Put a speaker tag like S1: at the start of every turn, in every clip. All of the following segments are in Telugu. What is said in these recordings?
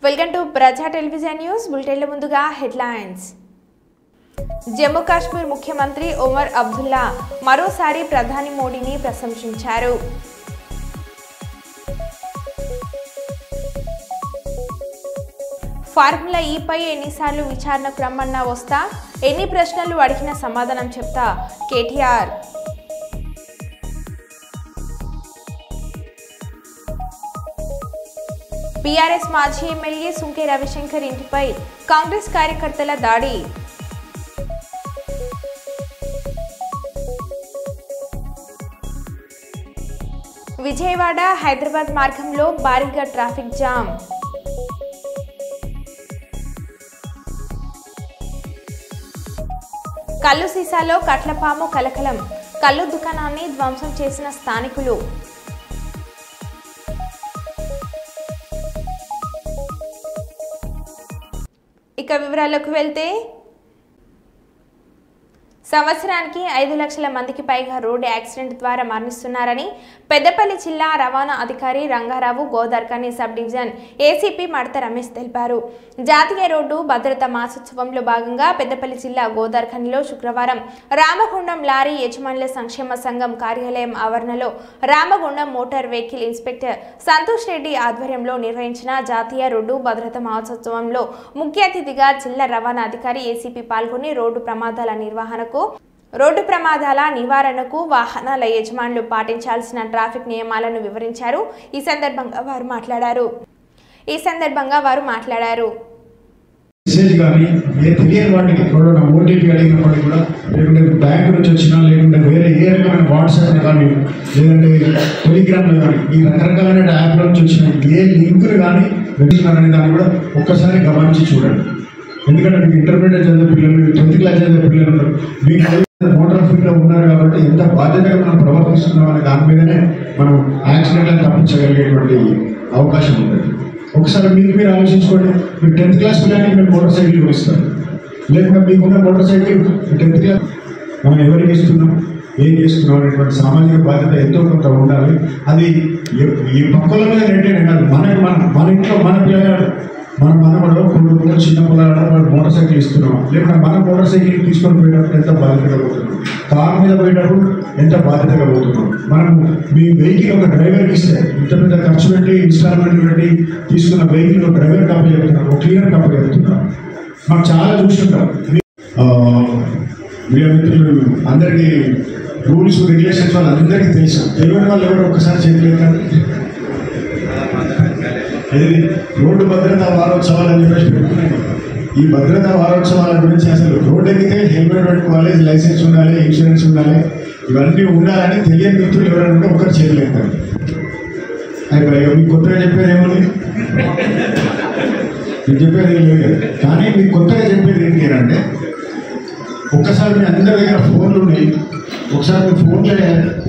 S1: వెల్కమ్ టు ప్రజా టెలివిజన్ న్యూస్ బులెటిన్ల ముందుగా హెడ్లైన్స్. జమ్మూ కాశ్మీర్ ముఖ్యమంత్రి ఒమర్ అబ్దుల్లా మరోసారి ప్రధాని మోడీని ప్రశంసించారు. ఫార్ములా ఈపై ఎన్నిసార్లు విచారణకు రమ్మన్నా వస్తా, ఎన్ని ప్రశ్నలు అడిగినా సమాధానం చెప్తా కేటీఆర్. బీఆర్ఎస్ మాజీ ఎమ్మెల్యే సుంకే రవిశంకర్ ఇంటిపై కాంగ్రెస్ కార్యకర్తల దాడి. విజయవాడ హైదరాబాద్ మార్గంలో భారీగా ట్రాఫిక్ జామ్. కల్లు సీసాలో కట్లపాము కలకలం, కల్లు దుకాణాన్ని ధ్వంసం చేసిన స్థానికులు. ఇక వివరాలకు వెళ్తే, సంవత్సరానికి 5 లక్షల మందికి పైగా రోడ్డు యాక్సిడెంట్ ద్వారా మరణిస్తున్నారని పెద్దపల్లి జిల్లా రవాణా అధికారి రంగారావు గోదార్కని సబ్ డివిజన్ ఏసీపీ మడత రమేష్ తెలిపారు. జాతీయ రోడ్డు భద్రతా మాసోత్సవంలో భాగంగా పెద్దపల్లి జిల్లా గోదార్కనిలో శుక్రవారం రామగుండం లారీ యజమానుల సంక్షేమ సంఘం కార్యాలయం ఆవరణలో Ramagundam motor vehicle inspector Santosh Reddy ఆధ్వర్యంలో నిర్వహించిన జాతీయ రోడ్డు భద్రతా మహోత్సవంలో ముఖ్య అతిథిగా జిల్లా రవాణా అధికారి ఏసీపీ పాల్గొని రోడ్డు ప్రమాదాల నివారణకు వాహనాల యజమానులు పాటించాల్సిన ట్రాఫిక్ నియమాలను వివరించారు. ఈ సందర్భంగా వారు మాట్లాడారు.
S2: మెసేజ్ కానీ తెలియని వాటికి ఎవరైనా ఓటీపీ అడిగినప్పటికీ కూడా, లేకుంటే బ్యాంక్ నుంచి వచ్చినా, లేకుంటే వేరే ఏ రకమైన వాట్సాప్లో కానీ, లేదంటే టెలిగ్రామ్లో కానీ, ఈ రకరకాలైన యాప్ల నుంచి వచ్చిన ఏ లింకులు కానీ పెట్టినారనే దాన్ని కూడా ఒక్కసారి గమనించి చూడండి. ఎందుకంటే మీకు ఇంటర్మీడియట్ చదివే పిల్లలు, 10th క్లాస్ చదివే పిల్లలు ఉన్నారు, మీకు మోటార్ ఫీల్డ్లో ఉన్నారు కాబట్టి ఎంత బాధ్యతగా మనం ప్రవర్తిస్తున్నాం అనే దాని మీదనే మనం యాక్సిడెంట్లను తప్పించగలిగేటువంటి అవకాశం ఉంటుంది. ఒకసారి మీరు ఆలోచించుకోండి. మీరు 10th క్లాస్ పిల్లలకి మీరు మోటార్ సైకిల్ కొనిస్తారు, లేకుండా మీకున్న మోటార్ సైకిల్ 10th క్లాస్ మనం ఎవరికి ఇస్తున్నాం, ఏం చేస్తున్నాం అనేటువంటి సామాజిక బాధ్యత ఎంతో కొంత ఉండాలి. అది ఈ పక్కల మీద రేటెడ్ కాదు. మన ఇంట్లో మన పిల్లగాడు, మన మనవడు కొడుకు చిన్న పిల్లగాడు వాళ్ళు మోటార్ సైకిల్ ఇస్తున్నాం, లేకుండా మన మోటార్ సైకిల్ తీసుకొని పోయేటప్పుడు ఎంత బాధ్యతగా పోతున్నాం, కారు మీద పోయేటప్పుడు ఎంత బాధ్యతగా పోతున్నాం. మనం మీ వెహికల్ ఒక డ్రైవర్కి ఇస్తే ఇంత పెద్ద ఖర్చు పెట్టి ఇన్స్టాల్మెంట్ పెట్టి తీసుకున్న వెహికల్ ఒక డ్రైవర్ కప్ప చెప్తున్నాం, ఒక క్లీనర్ కప్ప చెప్తున్నాం. మాకు చాలా చూస్తుంటాం. మీడియా మిత్రులు అందరికీ రూల్స్ రెగ్యులేషన్స్ వాళ్ళు అందరికీ తెలుసు. తెలియని వాళ్ళు ఎవరు ఒక్కసారి చేయలేక ఇది రోడ్డు భద్రతా వారోత్సవాలు అని చెప్పేసి పెట్టుకున్నాయి. ఈ భద్రతా వారోత్సవాల గురించి అసలు రోడ్డు ఎక్కితే హెల్మెట్ పెట్టుకోవాలి, లైసెన్స్ ఉండాలి, ఇన్సూరెన్స్ ఉండాలి, ఇవన్నీ ఉండాలని తెలియని మిత్రులు ఎవరైనా ఉంటే ఒకరు చేయలేకపోయారు. అయిపోయి మీకు కొత్తగా చెప్పేది ఏముంది, మీకు చెప్పేది ఏం లేదు. కానీ మీకు కొత్తగా చెప్పేది ఏంటి అంటే, ఒక్కసారి మీ అందరి దగ్గర ఫోన్లు ఉన్నాయి, ఒకసారి మీ ఫోన్లో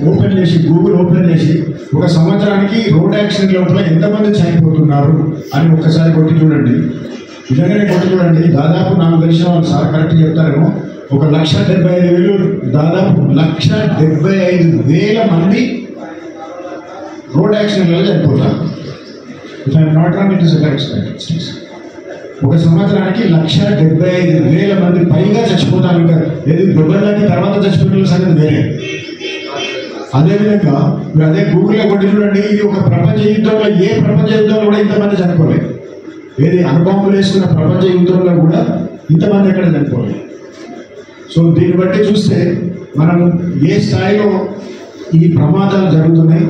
S2: ఓపెన్ చేసి గూగుల్ ఓపెన్ చేసి ఒక సంవత్సరానికి రోడ్ యాక్సిడెంట్ లోపల ఎంతమంది చనిపోతున్నారు అని ఒక్కసారి కొట్టి చూడండి. నిజంగానే కొట్టి చూడండి. దాదాపు నాకు తెలిసిన వాళ్ళు సార్ కరెక్ట్ చెప్తారేమో, 1,75,000 దాదాపు 1,75,000 మంది రోడ్ యాక్సిడెంట్లలో చనిపోతారు. If I'm not wrong, it is correct statistics. ఒక సంవత్సరానికి 1,75,000 మంది పైగా చచ్చిపోతారు. ఇంకా ఏది దొంగలకి తర్వాత చచ్చిపోయిన సంగతి వేరే. అదేవిధంగా మీరు అదే గూగుల్లో కొట్టి చూడండి. ఇది ఒక ప్రపంచ యుద్ధంలో, ఏ ప్రపంచ యుద్ధంలో కూడా ఇంతమంది చనిపోలేదు. ఏది అణుబాంబులు వేసుకున్న ప్రపంచ యుద్ధంలో కూడా ఇంతమంది ఎక్కడ చనిపోలేదు. సో దీన్ని బట్టి చూస్తే మనం ఏ స్థాయిలో ఈ ప్రమాదాలు జరుగుతున్నాయి,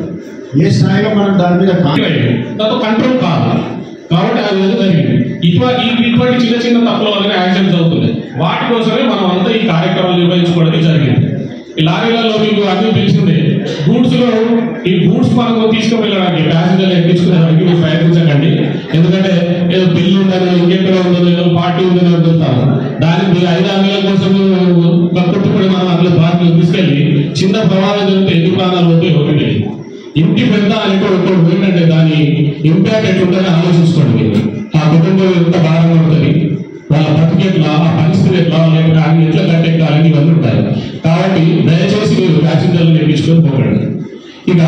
S2: ఏ స్థాయిలో మనం దాని మీద
S3: కంట్రోల్ కావాలి. కాబట్టి అది జరిగింది. ఇటువంటి చిన్న చిన్న తప్పుల వల్లనే యాక్సిడెంట్స్ అవుతుంది. వాటి కోసమే మనం అంతా ఈ కార్యక్రమాలు నిర్వహించుకోవడం జరిగింది. ఈ లారీలలో మీకు అన్ని తెలిసిందే, గూడ్స్లో ఈ గూడ్స్ మనకు తీసుకువెళ్ళడానికి ప్యాసింజర్లు ఎక్కించుకునేదానికి మీరు ప్రయత్నించకండి. ఎందుకంటే ఏదో పెళ్లి ఉందని, ఇంకెక్కడ ఉండదు, ఏదో పార్టీ ఉందని వెళ్తారు. దానికి 5-6 వేల కోసం కొట్టుకుని మనం అందులో బాధ్యతలు తీసుకెళ్ళి చిన్న ప్రమాదం జరిగితే ఎన్ని ప్రాణాలు పోతే ఒకటి. ఇంటి పెద్ద అనేటువంటి ఏంటంటే దాని ఇంపాక్ట్ ఎట్లుంటుందని ఆలోచించుకోండి. మీరు ఆ కుటుంబం ఎంత భారం పడుతుంది, వాళ్ళ బతికెట్లా, ఆ పరిస్థితి ఎట్లా, లేకపోతే అన్ని ఎట్లా కట్టెక్కాలని ఇవన్నీ ఉంటాయి. కాబట్టి దయచేసి మీరు ప్యాసింజర్లు నేర్పించుకొని పోకండి. ఇక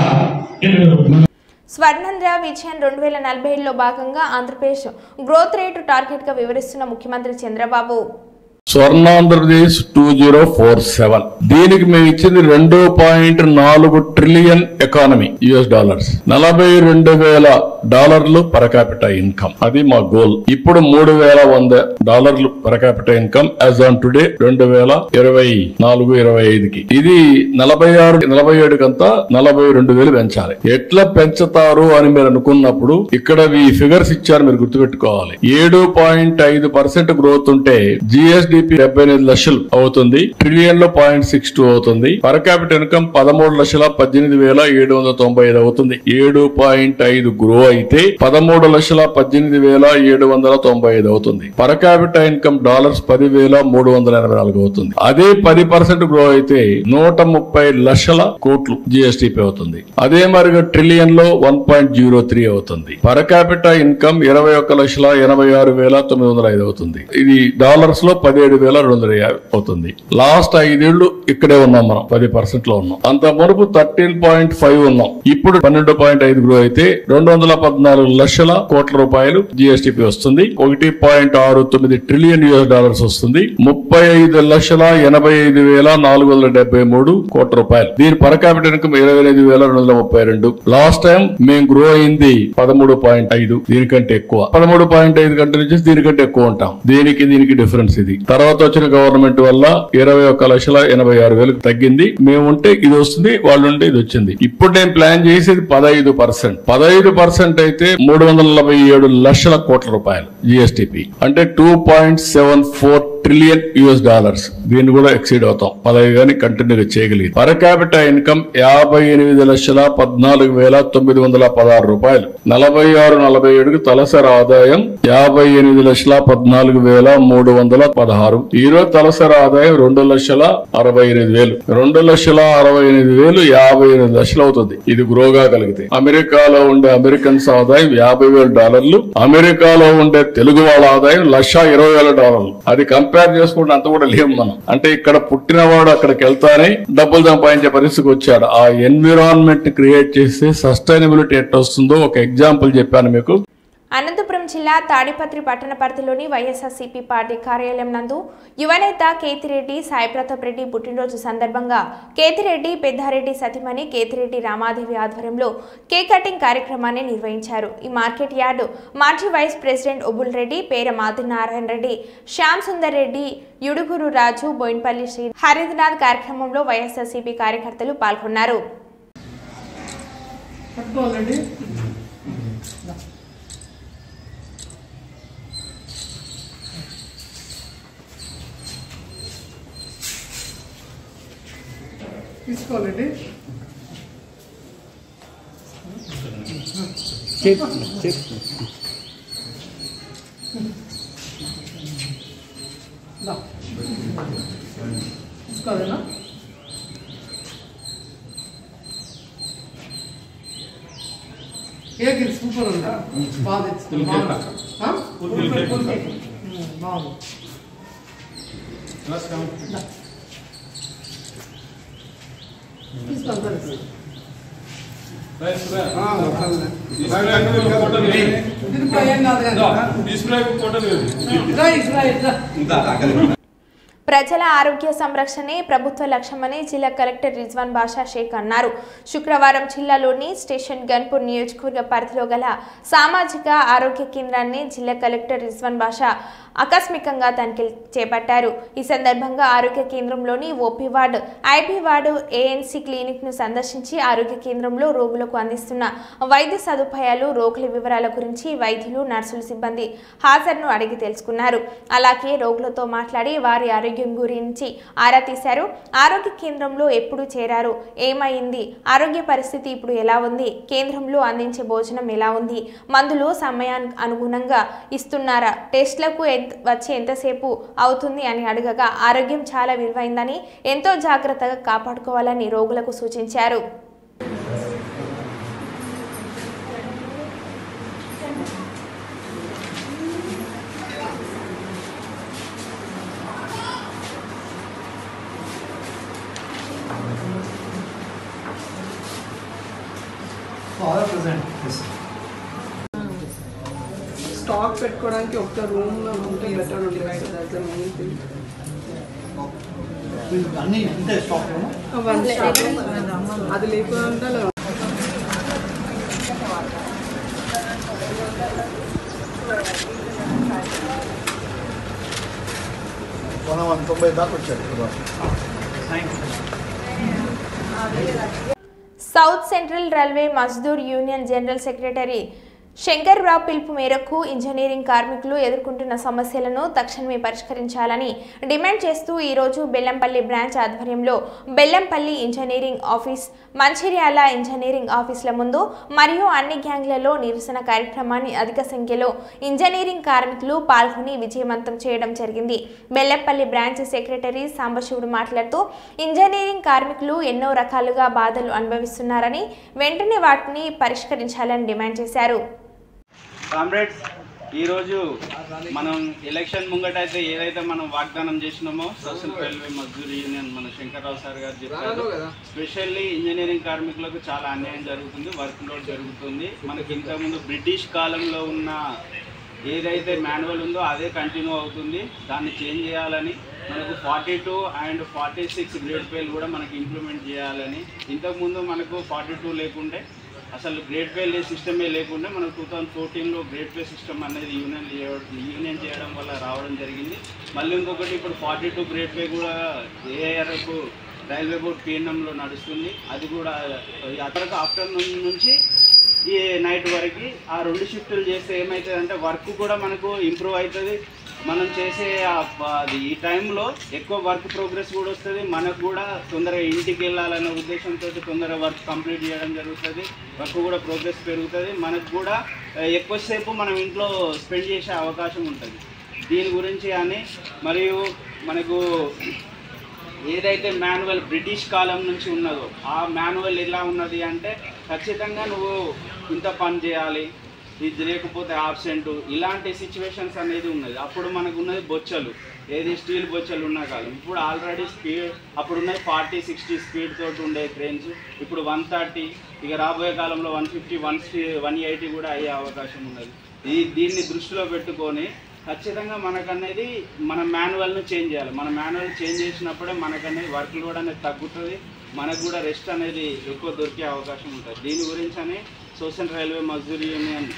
S1: స్వర్ణాంధ్ర విజన్ 2047లో భాగంగా ఆంధ్రప్రదేశ్ గ్రోత్ రేటు టార్గెట్గా వివరిస్తున్న ముఖ్యమంత్రి చంద్రబాబు.
S4: స్వర్ణాంధ్రప్రదేశ్ 2047 దీనికి మేము ఇచ్చింది 2.4 trillion economy US$, $42,000 per capital income. అది మా గోల్. ఇప్పుడు $3,100 per capital income as on today 2024-25కి. ఇది 46-47 కంతా 42,000 పెంచాలి. ఎట్లా పెంచుతారు అని మీరు అనుకున్నప్పుడు ఇక్కడ ఈ ఫిగర్స్ ఇచ్చారు, మీరు గుర్తుపెట్టుకోవాలి. 7.5% గ్రోత్ ఉంటే GSDP 75 లక్షలు అవుతుంది. ట్రిలియన్ లో 0.62 అవుతుంది. పర్ క్యాపిటల్ ఇన్కమ్ 13,18,795 అవుతుంది. 7.5 గ్రో అయితే 13,18,795 అవుతుంది. పర్ క్యాపిటల్ ఇన్కమ్ $10,384 అవుతుంది. అదే 10% గ్రో అయితే 130 లక్షల కోట్లు GSDP అవుతుంది. అదే మరిగా ట్రిలియన్ లో 1.03 అవుతుంది. పర్ క్యాపిటల్ ఇన్కమ్ 21,86,905 అవుతుంది. ఇది డాలర్స్ లో 17,250 అవుతుంది. లాస్ట్ 5 ఏళ్లు ఇక్కడే ఉన్నాం, మనం 10% లో ఉన్నాం. అంత మునుపు 13.5 ఉన్నాం. ఇప్పుడు 12.5 గ్రో అయితే 214 లక్షల కోట్ల రూపాయలు GSDP వస్తుంది. 1.69 ట్రిలియన్ US$ వస్తుంది. 35,85,473 కోట్ల రూపాయలు. దీని per capital income 25,232. Last time మేము గ్రో అయింది 13.5, దీనికంటే ఎక్కువ. 13.5 కంటే నుంచి దీనికంటే ఎక్కువ ఉంటాం. దీనికి డిఫరెన్స్ ఇది. తర్వాత వచ్చిన గవర్నమెంట్ వల్ల 21,86,000 తగ్గింది. మేము ఉంటే ఇది వస్తుంది, వాళ్ళు ఉంటే ఇది వచ్చింది. ఇప్పుడు నేను ప్లాన్ చేసేది 15%. 15% అయితే 347 లక్షల కోట్ల రూపాయలు GSDP, అంటే 2.74 ట్రిలియన్ US$. దీన్ని కూడా ఎక్సీడ్ అవుతాం. 15 గానీ కంటిన్యూగా చేయగలిగింది. పర్ క్యాపిటల్ ఇన్కమ్ 58,14,916 రూపాయలు. 46-47కి తలసరి ఆదాయం 58,14,316. ఈ రోజు తలసరి ఆదాయం 2,68,000. 2,68,000 58 లక్షలు అవుతుంది. ఇది గ్రోగా కలిగితే. అమెరికాలో ఉండే అమెరికన్స్ ఆదాయం $50,000. అమెరికాలో ఉండే తెలుగు వాళ్ళ ఆదాయం $120,000. అది కంపేర్ చేసుకుంటే అంత కూడా లేము మనం. అంటే ఇక్కడ పుట్టినవాడు అక్కడికి వెళ్తానే డబ్బులు సంపాదించే పరిస్థితికి వచ్చాడు. ఆ ఎన్విరాన్మెంట్ క్రియేట్ చేస్తే సస్టైనబిలిటీ ఎట్లా వస్తుందో ఒక ఎగ్జాంపుల్ చెప్పాను మీకు.
S1: అనంతపురం జిల్లా తాడిపత్రి పట్టణ పరిధిలోని వైఎస్ఆర్సీపీ పార్టీ కార్యాలయం నందు యువనేత కేతిరెడ్డి సాయిప్రతాప్ రెడ్డి పుట్టినరోజు సందర్భంగా కేతిరెడ్డి పెద్దారెడ్డి సతీమణి కేతిరెడ్డి రామాదేవి ఆధ్వర్యంలో కేక్ కటింగ్ కార్యక్రమాన్ని నిర్వహించారు. ఈ మార్కెట్ యార్డు మాజీ వైస్ ప్రెసిడెంట్ ఒబుల్ రెడ్డి, పేర మాదినారాయణ రెడ్డి, శ్యామ్ సుందర్ రెడ్డి, యుడుగురు రాజు, బోయిన్పల్లి శ్రీ హరిద్నాథ్ కార్యక్రమంలో వైఎస్ఆర్సీపీ కార్యకర్తలు పాల్గొన్నారు.
S5: తీసుకోవాలండి. తీసుకోవాలన్నా కేక్ సూపర్ ఉందా? బాగా
S1: ప్రజల ఆరోగ్య సంరక్షణే ప్రభుత్వ లక్ష్యమని జిల్లా కలెక్టర్ రిజ్వాన్ బాషా షేక్ అన్నారు. శుక్రవారం జిల్లాలోని స్టేషన్ గన్పూర్ నియోజకవర్గ పరిధిలో గల సామాజిక ఆరోగ్య కేంద్రాన్ని జిల్లా కలెక్టర్ రిజ్వాన్ బాషా ఆకస్మికంగా తనిఖీలు చేపట్టారు. ఈ సందర్భంగా ఆరోగ్య కేంద్రంలోని OP ward, IP ward, ANC clinic ను సందర్శించి ఆరోగ్య కేంద్రంలో రోగులకు అందిస్తున్న వైద్య సదుపాయాలు, రోగుల వివరాల గురించి వైద్యులు, నర్సులు, సిబ్బంది హాజరును అడిగి తెలుసుకున్నారు. అలాగే రోగులతో మాట్లాడి వారి ఆరోగ్యం గురించి ఆరా తీశారు. ఆరోగ్య కేంద్రంలో ఎప్పుడు చేరారు, ఏమైంది, ఆరోగ్య పరిస్థితి ఇప్పుడు ఎలా ఉంది, కేంద్రంలో అందించే భోజనం ఎలా ఉంది, మందులు సమయానికి అనుగుణంగా ఇస్తున్నారా, టెస్ట్లకు వచ్చి ఎంతసేపు అవుతుంది అని అడగగా ఆరోగ్యం చాలా విలువైందని ఎంతో జాగ్రత్తగా కాపాడుకోవాలని రోగులకు సూచించారు.
S5: Father present. Yes. పెట్టుకోవడానికి ఒక రూమ్లో ఉంటే బెటర్ ఉంటుంది sir. As a main thing
S6: అన్నీ ఇంతే స్టాక్లో
S5: అది లేకుండా
S6: మనం 90 దాకా వచ్చాడు.
S1: South Central Railway Mazdoor Union general secretary Shankarrao పిలుపు మేరకు ఇంజనీరింగ్ కార్మికులు ఎదుర్కొంటున్న సమస్యలను తక్షణమే పరిష్కరించాలని డిమాండ్ చేస్తూ ఈరోజు బెల్లంపల్లి బ్రాంచ్ ఆధ్వర్యంలో Bellampalli engineering office, Mancherial engineering ఆఫీసుల ముందు మరియు అన్ని గ్యాంగ్లలో నిరసన కార్యక్రమాన్ని అధిక సంఖ్యలో ఇంజనీరింగ్ కార్మికులు పాల్గొని విజయవంతం చేయడం జరిగింది. బెల్లంపల్లి బ్రాంచ్ సెక్రటరీ సాంబశివుడు మాట్లాడుతూ ఇంజనీరింగ్ కార్మికులు ఎన్నో రకాలుగా బాధలు అనుభవిస్తున్నారని వెంటనే వాటిని పరిష్కరించాలని డిమాండ్ చేశారు.
S7: కామ్రేడ్స్, ఈరోజు మనం ఎలక్షన్ ముంగటైతే ఏదైతే మనం వాగ్దానం చేసినామో సోషల్ రైల్వే మజ్దూర్ యూనియన్ మన శంకర్రావు సార్ గారు చెప్పారు. స్పెషల్లీ ఇంజనీరింగ్ కార్మికులకు చాలా అన్యాయం జరుగుతుంది, వర్క్ లోడ్ జరుగుతుంది. మనకి ఇంతకుముందు బ్రిటిష్ కాలంలో ఉన్న ఏదైతే మాన్యువల్ ఉందో అదే కంటిన్యూ అవుతుంది. దాన్ని చేంజ్ చేయాలని మనకు 42 and 46 గ్రేడ్ పేలు కూడా మనకి ఇంప్లిమెంట్ చేయాలని. ఇంతకుముందు మనకు 42 లేకుంటే అసలు గ్రేడ్ పే సిస్టమే లేకుండా మనకు 2014లో గ్రేడ్ పే సిస్టమ్ అనేది యూనియన్ చేయడం వల్ల రావడం జరిగింది. మళ్ళీ ఇంకొకటి ఇప్పుడు 42 గ్రేడ్ పే కూడా ఏఆర్ఎఫ్ రైల్వే బోర్డ్ పిఎన్ఎంలో నడుస్తుంది. అది కూడా అతనికి ఆఫ్టర్నూన్ నుంచి ఈ నైట్ వరకు ఆ 2 షిఫ్టులు చేస్తే ఏమవుతుందంటే వర్క్ కూడా మనకు ఇంప్రూవ్ అవుతుంది. మనం చేసే ఈ టైంలో ఎక్కువ వర్క్ ప్రోగ్రెస్ కూడా వస్తుంది. మనకు కూడా తొందరగా ఇంటికి వెళ్ళాలనే ఉద్దేశంతో తొందరగా వర్క్ కంప్లీట్ చేయడం జరుగుతుంది. వర్క్ కూడా ప్రోగ్రెస్ పెరుగుతుంది. మనకు కూడా ఎక్కువసేపు మనం ఇంట్లో స్పెండ్ చేసే అవకాశం ఉంటుంది. దీని గురించి అని మరియు మనకు ఏదైతే మాన్యువల్ బ్రిటిష్ కాలం నుంచి ఉన్నదో ఆ మాన్యువల్ ఎలా ఉన్నది అంటే ఖచ్చితంగా నువ్వు ఇంత పని చేయాలి, ఇది లేకపోతే ఆబ్సెంట్, ఇలాంటి సిచ్యువేషన్స్ అనేది ఉన్నది. అప్పుడు మనకు ఉన్నది బొచ్చలు, ఏది స్టీల్ బొచ్చలు ఉన్న కాలం. ఇప్పుడు ఆల్రెడీ స్పీడ్ అప్పుడు ఉన్నది 40-60 స్పీడ్ తోటి ఉండే ట్రైన్స్, ఇప్పుడు 130, ఇక రాబోయే కాలంలో 150, 180 కూడా అయ్యే అవకాశం ఉన్నది. దీన్ని దృష్టిలో పెట్టుకొని ఖచ్చితంగా మనకనేది మన మాన్యువల్ను చేంజ్ చేయాలి. మన మాన్యువల్ చేంజ్ చేసినప్పుడే మనకనేది వర్క్ లోడ్ అనేది తగ్గుతుంది, మనకు కూడా రెస్ట్ అనేది ఎక్కువ దొరికే అవకాశం ఉంటుంది. దీని గురించి అని సోషల్ రైల్వే మజ్దూర్ యూనియన్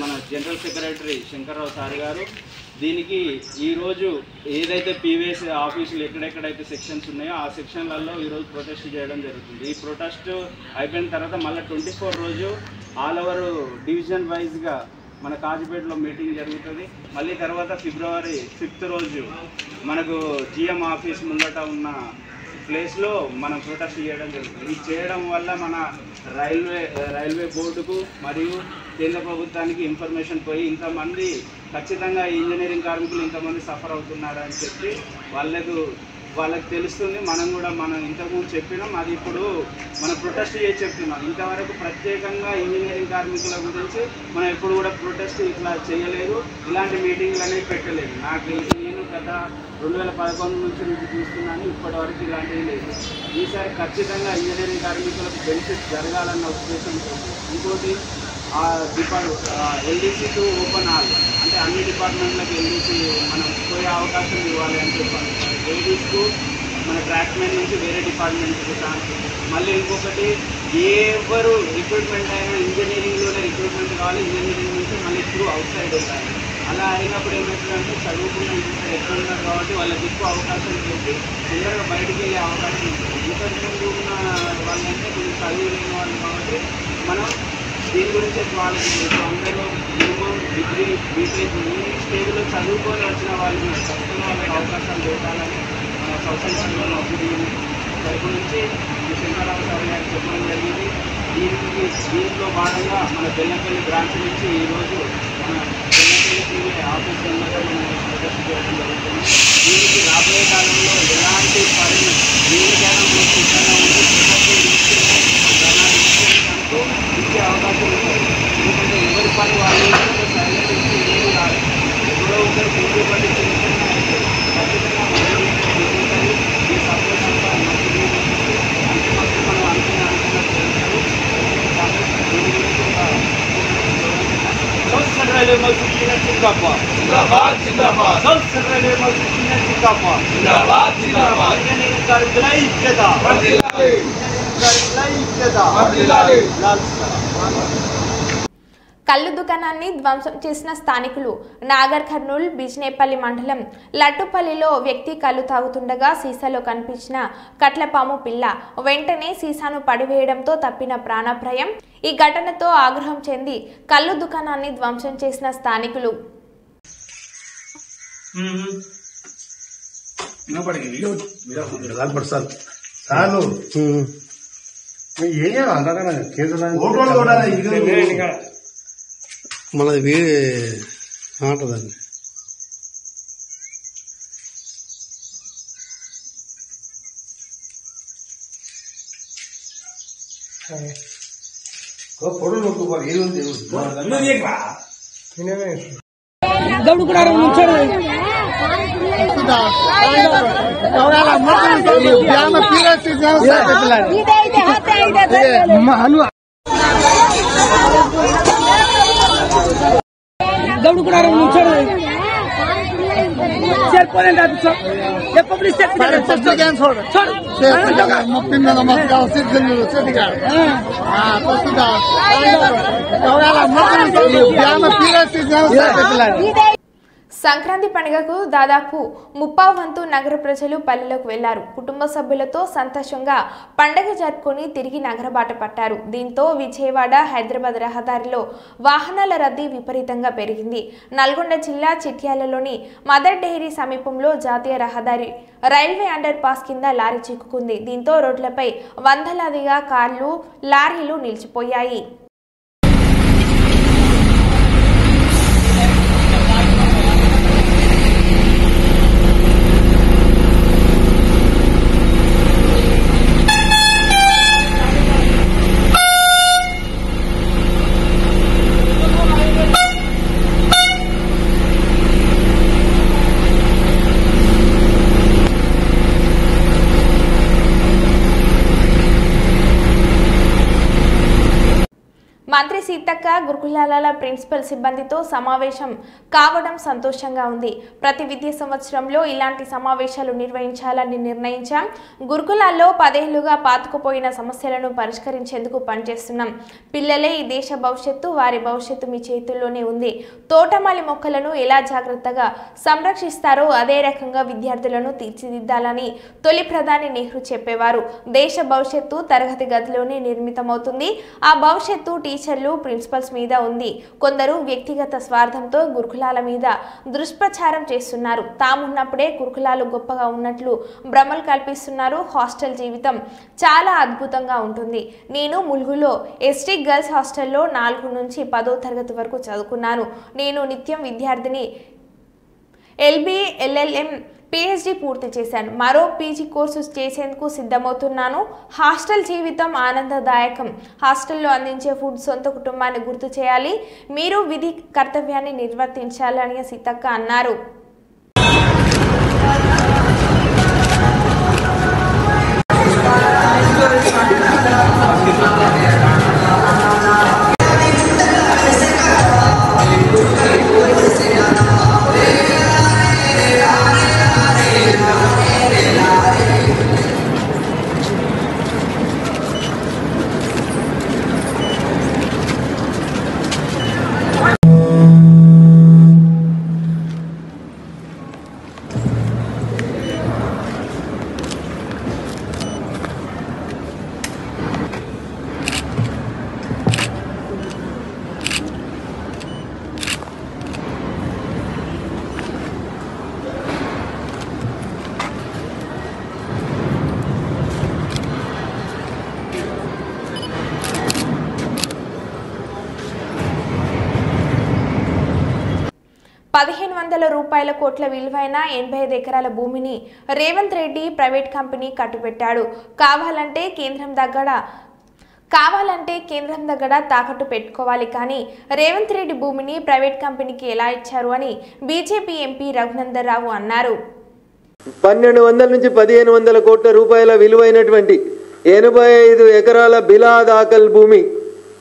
S7: మన జనరల్ సెక్రటరీ శంకర్రావు సార్ గారు దీనికి ఈరోజు ఏదైతే పీవీఎస్ ఆఫీసులు ఎక్కడెక్కడైతే సెక్షన్స్ ఉన్నాయో ఆ సెక్షన్లలో ఈరోజు ప్రొటెస్ట్ చేయడం జరుగుతుంది. ఈ ప్రొటెస్ట్ అయిపోయిన తర్వాత మళ్ళీ 24 రోజు ఆల్ ఓవర్ డివిజన్ వైజ్గా మన కాజీపేటలో మీటింగ్ జరుగుతుంది. మళ్ళీ తర్వాత February 5th రోజు మనకు జిఎం ఆఫీస్ ముందట ఉన్న ప్లేస్లో మనం ప్రొటెస్ట్ చేయడం జరుగుతుంది. ఇది చేయడం వల్ల మన రైల్వే బోర్డుకు మరియు కేంద్ర ప్రభుత్వానికి ఇన్ఫర్మేషన్ పోయి ఇంతమంది ఖచ్చితంగా ఇంజనీరింగ్ కార్మికులు ఇంతమంది సఫర్ అవుతున్నారని చెప్పి వాళ్ళకి తెలుస్తుంది. మనం ఇంతకుముందు చెప్పినాం, అది ఇప్పుడు మనం ప్రొటెస్ట్ చేసి చెప్తున్నాం. ఇంతవరకు ప్రత్యేకంగా ఇంజనీరింగ్ కార్మికుల గురించి మనం ఎప్పుడు కూడా ప్రొటెస్ట్ ఇట్లా చేయలేదు, ఇలాంటి మీటింగ్లు అనేవి పెట్టలేదు. నేను గత 2011 నుంచి మీకు చూస్తున్నాను, ఇప్పటి వరకు ఇలాంటివి లేదు. ఈసారి ఖచ్చితంగా ఇంజనీరింగ్ కార్మికులకు బెనిఫిట్ జరగాలన్న ఉద్దేశంతో ఇంకోటి ఎల్డీసీ టు ఓపెన్ హాల్ అంటే అన్ని డిపార్ట్మెంట్లకు ఎల్డీసీ మనం పోయే అవకాశం ఇవ్వాలి అని చెప్పాలి. లేడీస్కు మన ట్రాక్మెన్ నుంచి వేరే డిపార్ట్మెంట్కి ఛాన్స్. మళ్ళీ ఇంకొకటి ఎవరు రిక్రూట్మెంట్ అయినా ఇంజనీరింగ్లోనే రిక్రూట్మెంట్ కావాలి, ఇంజనీరింగ్ నుంచి మళ్ళీ త్రూ అవుట్ సైడ్ వెళ్ళాలి. అలా అయినప్పుడు ఏమవుతుందంటే చదువుకున్న ఇంజనీర్ ఎక్కువ ఉన్నారు కాబట్టి వాళ్ళకి ఎక్కువ అవకాశం పెట్టి తొందరగా బయటికి వెళ్ళే అవకాశం ఉంటుంది. ఇంతకుముందు ఉన్న వాళ్ళంటే కొంచెం చదువు లేని వాళ్ళు కాబట్టి మనం దీని గురించి వాళ్ళకి అందరూ మినిమం డిగ్రీ బీటెక్ ఈ స్టేజ్లో చదువుకొని వచ్చిన వాళ్ళు ఖచ్చితంగా వాళ్ళకి అవకాశాలు పెట్టాలని మన సోషల్ రైల్వే అభివృద్ధి వైపు నుంచి శంకర్రావు సార్ గారు చెప్పడం జరిగింది. దీంట్లో భాగంగా మన బెల్లంపల్లి బ్రాంచ్ నుంచి ఈరోజు మన బెల్లంపల్లి ఆఫీస్ దగ్గర మనం ప్రొటెస్ట్ చేయడం జరుగుతుంది. దీనికి రాబోయే కాలంలో ఎలాంటి దీనికైనా సిద్ధంగా ఉండి ఇచ్చే అవకాశం ఉంటుంది. ఎందుకంటే ఎవరి పని వాళ్ళు సైలెంట్ ఇచ్చి ఏమి రాదు. ఎవరో ఒకరు పోటీ పడి ఖచ్చితంగా ఈ సపోర్ట్ అంతా మంచి మనం అనుకున్నట్టు సోషల్ రైల్వే జిందాబాద్ జిందాబాద్ సంస్కృత యూనియన్ జిందాబాద్ జిందాబాద్ జిందాబాద్ ఇంజనీరింగ్ కార్మికుల ఐక్యత వర్ధిల్లాలి కార్మికుల ఐక్యత వర్ధిల్లాలి.
S1: కల్లు దుకాణాన్ని ధ్వంసం చేసిన స్థానికులు. నాగర్ కర్నూల్ బిజ్నేపల్లి మండలం లట్టుపల్లిలో వ్యక్తి కల్లు తాగుతుండగా సీసాలో కనిపించిన కట్లపాము పిల్ల వెంటనే సీసాను పడివేయడంతో తప్పిన ప్రాణాభయం. ఈ ఘటనతో ఆగ్రహం చెంది కల్లు దుకాణాన్ని ధ్వంసం చేసిన స్థానికులు
S6: మనది వేరే ఆటదండి. పొడులు సంక్రాంతి పండుగకు దాదాపు 30 వంతు నగర ప్రజలు పల్లెలకు వెళ్లారు. కుటుంబ సభ్యులతో సంతోషంగా పండుగ జరుపుకొని తిరిగి నగర బాట పట్టారు. దీంతో విజయవాడ హైదరాబాద్ రహదారిలో వాహనాల రద్దీ విపరీతంగా పెరిగింది. నల్గొండ జిల్లా చిట్యాలలోని మదర్ డైరీ సమీపంలో జాతీయ రహదారి రైల్వే అండర్ పాస్ కింద లారీ చిక్కుకుంది. దీంతో రోడ్లపై వందలాదిగా కార్లు, లారీలు నిలిచిపోయాయి. మంత్రి సీతక్క గురుకులాల ప్రిన్సిపల్ సిబ్బందితో సమావేశం కావడం సంతోషంగా ఉంది. ప్రతి విద్యా సంవత్సరంలో ఇలాంటి సమావేశాలు నిర్వహించాలని నిర్ణయించాం. గురుకులాల్లో 10 ఏళ్లుగా పాతుకుపోయిన సమస్యలను పరిష్కరించేందుకు పనిచేస్తున్నాం. పిల్లలే ఈ దేశ భవిష్యత్తు, వారి భవిష్యత్తు మీ చేతుల్లోనే ఉంది. తోటమాలి మొక్కలను ఎలా జాగ్రత్తగా సంరక్షిస్తారో అదే రకంగా విద్యార్థులను తీర్చిదిద్దాలని తొలి ప్రధాని నెహ్రూ చెప్పేవారు. దేశ భవిష్యత్తు తరగతి గదిలోనే నిర్మితమవుతుంది. ఆ భవిష్యత్తు టీచర్లు, ప్రిన్సిపల్స్ మీద ఉంది. కొందరు వ్యక్తిగత స్వార్థంతో గురుకులాల మీద దుష్ప్రచారం చేస్తున్నారు. తామున్నప్పుడే గురుకులాలు గొప్పగా ఉన్నట్లు భ్రమలు కల్పిస్తున్నారు. హాస్టల్ జీవితం చాలా అద్భుతంగా ఉంటుంది. నేను ములుగులో ఎస్టీ గర్ల్స్ హాస్టల్లో 4 నుంచి 10వ తరగతి వరకు చదువుకున్నాను. నేను నిత్యం విద్యార్థిని. LB, LLM, PhD పూర్తి చేశాను. మరో పీజీ కోర్సు చేసేందుకు సిద్ధమవుతున్నాను. హాస్టల్ జీవితం ఆనందదాయకం. హాస్టల్లో అందించే ఫుడ్ సొంత కుటుంబాన్ని గుర్తు చేయాలి. మీరు విధి కర్తవ్యాన్ని నిర్వర్తించాలని సీతక్క అన్నారు. ₹1,500 కోట్ల విలువైన 85 ఎకరాల భూమిని రేవంత్ రెడ్డి ప్రైవేట్ కంపెనీ కట్టుబెట్టాడు. కావాలంటే కేంద్రం దగ్గర తాకట్టు పెట్టుకోవాలి. కానీ రేవంత్ రెడ్డి భూమిని ప్రైవేట్ కంపెనీకి ఎలా ఇచ్చారు అని బీజేపీ ఎంపీ రఘునందన్ రావు అన్నారు.
S8: 1200 నుంచి 1500 కోట్ల రూపాయల విలువైనటువంటి 85 ఎకరాల బిలా దాఖల్ భూమి.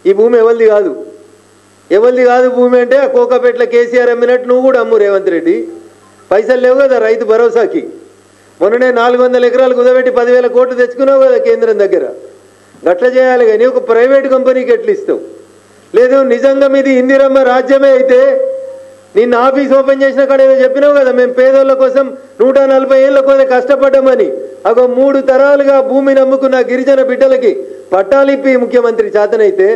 S8: ఈ భూమి ఎవరిది కాదు. ఎవరిది కాదు భూమి అంటే ఆ కోకాపేటలో కేసీఆర్ అమ్మినట్టు నువ్వు కూడా అమ్ము రేవంత్ రెడ్డి. పైసలు లేవు కదా రైతు భరోసాకి. మొన్ననే 400 ఎకరాలు కుదబెట్టి 10,000 కోట్లు తెచ్చుకున్నావు కదా కేంద్రం దగ్గర. గట్ల చేయాలి కానీ ఒక ప్రైవేట్ కంపెనీకి ఎట్లు ఇస్తావు? లేదు నిజంగా మీది ఇందిరమ్మ రాజ్యమే అయితే నిన్న ఆఫీస్ ఓపెన్ చేసిన కాడ ఏదో చెప్పినావు కదా, మేము పేదోళ్ళ కోసం 140 ఏళ్ళ కోసం కష్టపడ్డామని. అగో 3 తరాలుగా భూమిని అమ్ముకున్న గిరిజన బిడ్డలకి పట్టాలిప్పి ముఖ్యమంత్రి చేతనైతే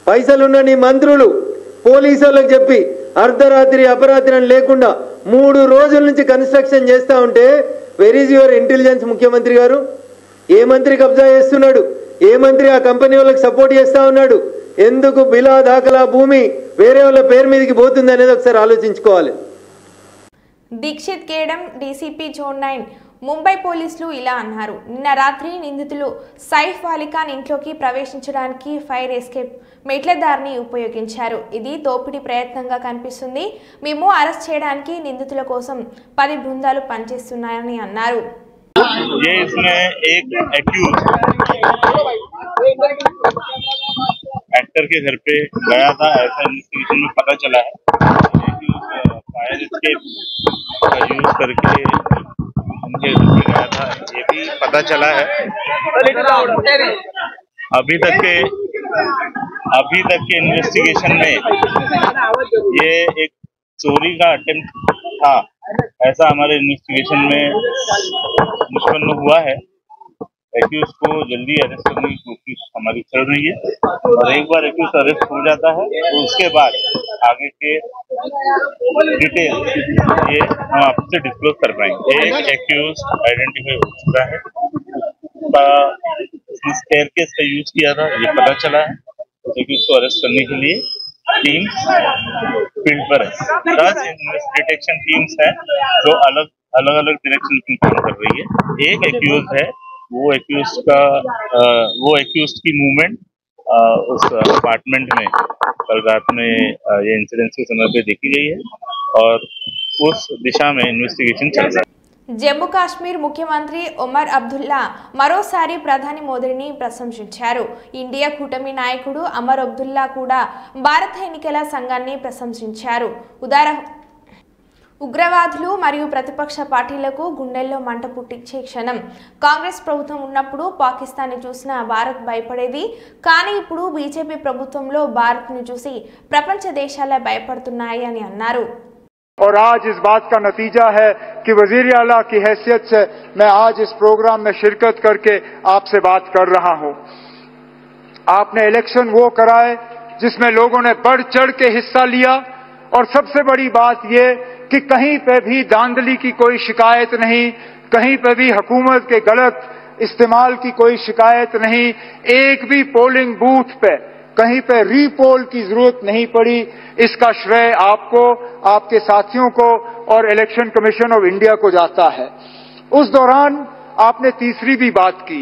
S8: పైసలున్న నీ మంత్రులు పోలీసులకు చెప్పి అర్ధరాత్రి అపరాత్రి అని లేకుండా 3 రోజుల నుంచి కన్స్ట్రక్షన్ చేస్తూ ఉంటే వెర్ ఈజ్ యువర్ ఇంటెలిజెన్స్ ముఖ్యమంత్రి గారు? ఏ మంత్రి కబ్జా చేస్తున్నాడు? ఏ మంత్రి ఆ కంపెనీ వాళ్ళకి సపోర్ట్ చేస్తూ ఉన్నాడు? ఎందుకు బిలా దాఖలా భూమి వేరే వాళ్ళ పేరు మీదకి పోతుంది అనేది ఒకసారి ఆలోచించుకోవాలి.
S1: దీక్షిత్ కేడం డీసీపీ జోన్ 9 ముంబై పోలీసులు ఇలా అన్నారు. నిన్న రాత్రి నిందితులు సైఫ్ అలీఖాన్ ఇంట్లోకి ప్రవేశించడానికి ఫైర్ ఎస్కేప్ మెట్ల దారిని ఉపయోగించారు. ఇది దోపిడీ ప్రయత్నంగా కనిపిస్తుంది. మేము అరెస్ట్ చేయడానికి నిందితుల కోసం 10 బృందాలు పనిచేస్తున్నాయని అన్నారు.
S9: ये इसमें एक एक्यूज एक्टर के घर पे गया था, ऐसा इन्वेस्टिगेशन में पता चला है। फायर एस्केप का यूज करके उनके घर पे गया था, ये भी पता चला है। अभी तक के इन्वेस्टिगेशन में ये एक चोरी का अटेम्प्ट था, ऐसा हमारे इन्वेस्टिगेशन में निष्पन्न हुआ है। एक्यूज को जल्दी अरेस्ट करने की कोशिश हमारी चल रही है और एक बार एक्यूज अरेस्ट हो जाता है तो उसके बाद आगे के डिटेल ये हम आपसे डिस्क्लोज कर पाएंगे। एक एक्यूज आइडेंटिफाई हो चुका है, स्टेयरकेस का यूज किया था ये पता चला है। एक्यूज को अरेस्ट करने के लिए टीम्स फील्ड पर है, 10 डिटेक्शन टीम्स हैं जो अलग अलग डायरेक्शन में काम कर रही है। एक एक्यूज है, वो एक्यूज की मूवमेंट उस अपार्टमेंट में कल रात में ये इंसिडेंस के समय पे देखी गई है और उस दिशा में इन्वेस्टिगेशन चल रहा है।
S1: జమ్మూ కాశ్మీర్ ముఖ్యమంత్రి ఒమర్ అబ్దుల్లా మరోసారి ప్రధాని మోదీని ప్రశంసించారు. ఇండియా కూటమి నాయకుడు అమర్ అబ్దుల్లా కూడా భారత ఎన్నికల సంఘాన్ని ప్రశంసించారు. ఉగ్రవాదులు మరియు ప్రతిపక్ష పార్టీలకు గుండెల్లో మంట పుట్టించే క్షణం కాంగ్రెస్ ప్రభుత్వం ఉన్నప్పుడు పాకిస్తాన్ని చూసిన భారత్ భయపడేది. కానీ ఇప్పుడు బీజేపీ ప్రభుత్వంలో భారత్ను చూసి ప్రపంచ దేశాలే భయపడుతున్నాయి అని అన్నారు.
S10: और आज इस बात का नतीजा है कि वजीर आला की हैसियत से मैं आज इस प्रोग्राम में शिरकत करके आपसे बात कर रहा हूं। आपने इलेक्शन वो कराए जिसमें लोगों ने बढ़ चढ़ के हिस्सा लिया और सबसे बड़ी बात ये कि कहीं पे भी धांधली की कोई शिकायत नहीं, कहीं पे भी हुकूमत के गलत इस्तेमाल की कोई शिकायत नहीं, एक भी पोलिंग बूथ पे कहीं पे रीपोल की जरूरत नहीं पड़ी। इसका श्रेय आपको, आपके साथियों को और इलेक्शन कमीशन ऑफ इंडिया को जाता है। उस दौरान आपने तीसरी भी बात की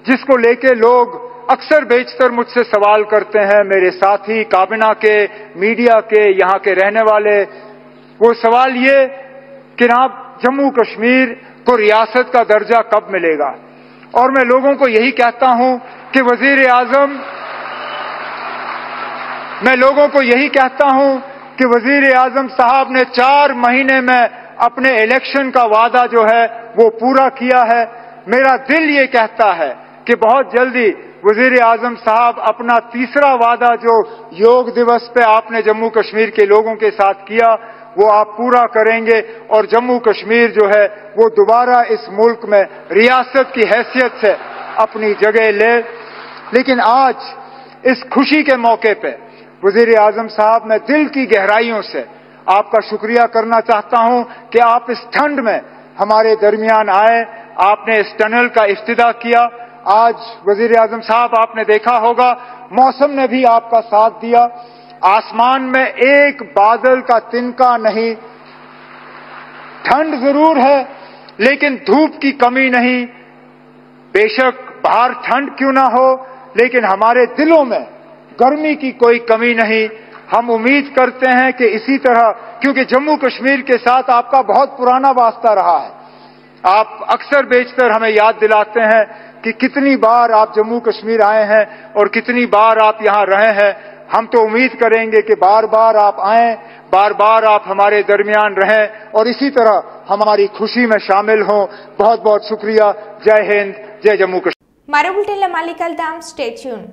S10: जिसको लेके लोग अक्सर बेशतर मुझसे सवाल करते हैं, मेरे साथी काबिना के, मीडिया के, यहाँ के रहने वाले। वो सवाल ये कि जनाब जम्मू कश्मीर को रियासत का दर्जा कब मिलेगा? और मैं लोगों को यही कहता हूं कि वजीर आजम साहब ने 4 महीने में अपने इलेक्शन का वादा जो है वो पूरा किया है। मेरा दिल ये कहता है कि बहुत जल्दी वजीर आजम साहब अपना तीसरा वादा जो योग दिवस पे आपने जम्मू कश्मीर के लोगों के साथ किया वो आप पूरा करेंगे और जम्मू कश्मीर जो है वो दोबारा इस मुल्क में रियासत की हैसियत से अपनी जगह ले। लेकिन आज इस खुशी के मौके पे वजीर आजम साहब मैं दिल की गहराइयों से आपका शुक्रिया करना चाहता हूं कि आप इस ठंड में हमारे दरमियान आए, आपने इस टनल का इफ्तिदा किया। आज वजीर आजम साहब आपने देखा होगा मौसम ने भी आपका साथ दिया, आसमान में एक बादल का तिनका नहीं, ठंड जरूर है लेकिन धूप की कमी नहीं। बेशक बाहर ठंड क्यों ना हो लेकिन हमारे दिलों में गर्मी की कोई कमी नहीं। हम उम्मीद करते हैं कि इसी तरह, क्योंकि जम्मू कश्मीर के साथ आपका बहुत पुराना वास्ता रहा है, आप अक्सर बेशतर हमें याद दिलाते हैं कि कितनी बार आप जम्मू कश्मीर आए हैं और कितनी बार आप यहां रहे हैं। हम तो उम्मीद करेंगे कि बार बार आप आएं, बार बार आप हमारे दरमियान रहें और इसी तरह हमारी खुशी में शामिल हों। बहुत बहुत शुक्रिया। जय हिंद, जय जम्मू कश्मीर।
S1: మరో బులెటిన్లో మళ్ళీ కలుద్దాం. Stay tune.